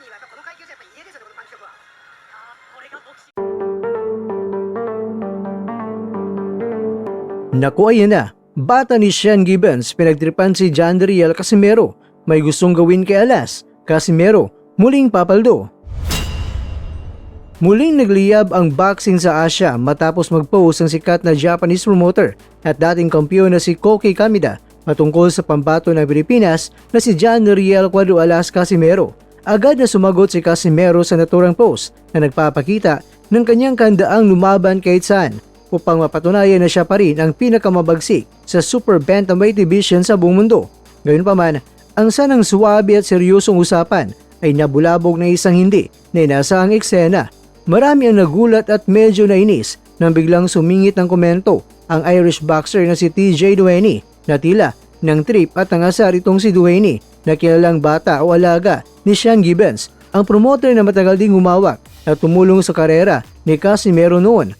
はやっぱこの階級じゃやっぱ家ですよね、このパンチ力は。これがボクシング。 Naku, ayan na. Bata ni Sean Gibbons pinagtripan si Jandriel Casimero. May gustong gawin kay Alas. Casimero muling papaldo. Muling nagliyab ang boxing sa Asia matapos mag-post ang sikat na Japanese promoter at dating kampiyon na si Koki Kamida patungkol sa pambato ng Pilipinas na si Jandriel Cuadro Alas Casimero. Agad na sumagot si Casimero sa naturang post na nagpapakita ng kanyang kandaang lumaban kahit saan upang mapatunayan na siya pa rin ang pinakamabagsik sa Super Bantamweight Division sa buong mundo. Gayunpaman, ang sanang suwabe at seryosong usapan ay nabulabog na isang hindi na inasahang eksena. Marami ang nagulat at medyo nainis nang biglang sumingit ng komento ang Irish boxer na si TJ Duhaney na tila ng trip at nangasar itong si Duhaney na kilalang bata o alaga ni Sean Gibbons, ang promoter na matagal ding humawak at tumulong sa karera ni Casimero noon.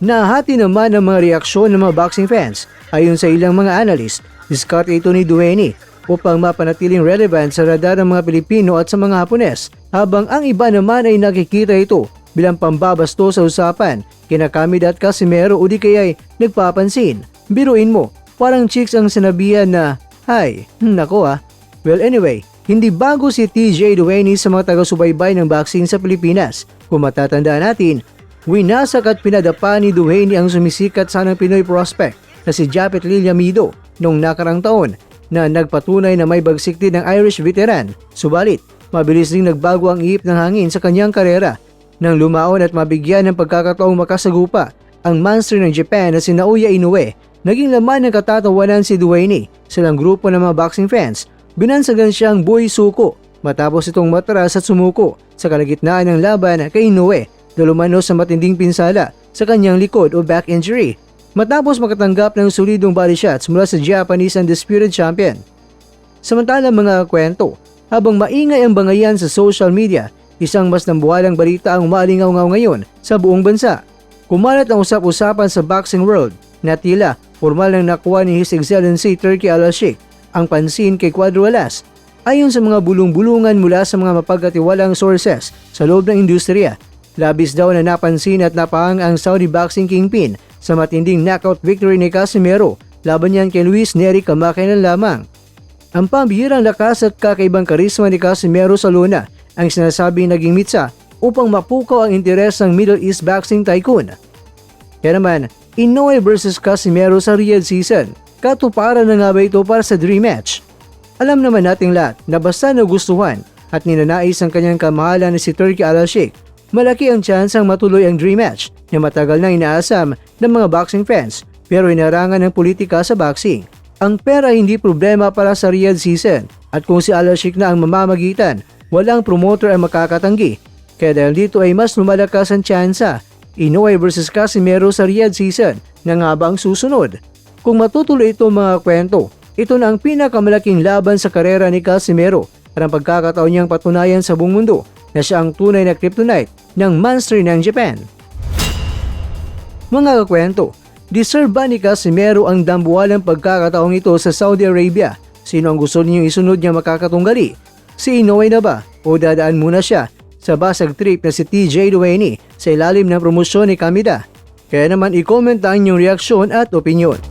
Nahati naman ang mga reaksyon ng mga boxing fans. Ayon sa ilang mga analyst, diskarte ito ni Duhaney upang mapanatiling relevant sa radar ng mga Pilipino at sa mga Hapones, habang ang iba naman ay nakikita ito bilang pambabasto sa usapan kina Kamida at Casimero o di kaya'y nagpapansin. Biruin mo, parang chicks ang sinabihan na, "Hi, nako ah." Well anyway, hindi bago si TJ Duhaney sa mga taga-subaybay ng boxing sa Pilipinas. Kung matatandaan natin, winasak at pinadapa ni Duhaney ang sumisikat sanang Pinoy prospect na si Japet Lillamido noong nakarang taon na nagpatunay na may bagsik din ng Irish veteran. Subalit, mabilis ding nagbago ang ihip ng hangin sa kanyang karera nang lumaon at mabigyan ng pagkakataong makasagupa ang monster ng Japan na si Naoya Inoue. Naging laman ng katatawanan si Duhaney sa ilang grupo ng mga boxing fans. Binansagan siyang Boy Suko matapos itong matras at sumuko sa kalagitnaan ng laban kay Inoue na lumano sa matinding pinsala sa kanyang likod o back injury matapos makatanggap ng solidong body shots mula sa Japanese undisputed champion. Samantalang mga kwento, habang maingay ang bangayan sa social media, isang mas nambuhalang balita ang umalingaw-ngaw ngayon sa buong bansa. Kumalat ang usap-usapan sa boxing world na tila formal nang nakuha ni His Excellency Turki Al-Sheikh ang pansin kay Cuadro Alas. Ayon sa mga bulong-bulungan mula sa mga mapagkatiwalang sources sa loob ng industriya, labis daw na napansin at napahang ang Saudi boxing kingpin sa matinding knockout victory ni Casimero laban niyan kay Luis Nery kamakailan lamang. Ang pambihirang lakas at kakaibang karisma ni Casimero sa Luna ang sinasabing naging mitsa upang mapukaw ang interes ng Middle East boxing tycoon. Kaya naman, Inoue vs Casimero sa Riyadh season, katuparan na nga ba ito para sa dream match? Alam naman nating lahat na basta nagustuhan at ninanais ang kanyang kamahalan na si Turki Al-Sheikh, malaki ang tsansang matuloy ang dream match na matagal nang inaasam ng mga boxing fans pero inarangan ng politika sa boxing. Ang pera hindi problema para sa Riyadh season at kung si Al-Sheikh na ang mamamagitan, walang promoter ang makakatanggi. Kaya dahil dito ay mas lumalakas ang tsansa, Inoue vs Casimero sa Riyadh season na nga ba ang susunod? Kung matutuloy ito mga kwento, ito na ang pinakamalaking laban sa karera ni Casimero at ang pagkakataon niyang patunayan sa buong mundo na siya ang tunay na kryptonite ng monster ng Japan. Mga kakwento, deserve ba ni Casimero ang dambuhalang pagkakataong ito sa Saudi Arabia? Sino ang gusto ninyong isunod niya makakatunggali? Si Inoue na ba o dadaan muna siya sa basag trip na si TJ Duhaney sa ilalim ng promosyon ni Kamida? Kaya naman i-comment ang inyong reaksyon at opinyon.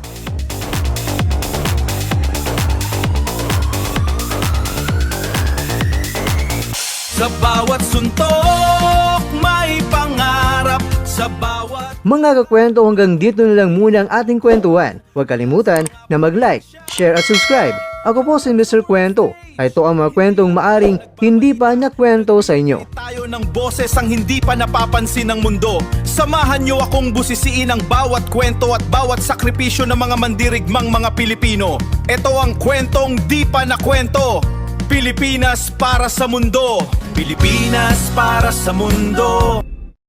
Sa bawat suntok may pangarap, sa bawat... Mga kakwento, hanggang dito na lang muna ang ating kwentuhan. Huwag kalimutan na mag-like, share at subscribe. Ako po si Mr. Kwento. Ito ang mga kwentong maaring hindi pa nakwento sa inyo. Tayo ng boses ang hindi pa napapansin ng mundo. Samahan niyo akong busisiin ang bawat kwento at bawat sakripisyo ng mga mandirigmang mga Pilipino. Ito ang kwentong di pa nakwento. Pilipinas para sa mundo. Pilipinas para sa mundo.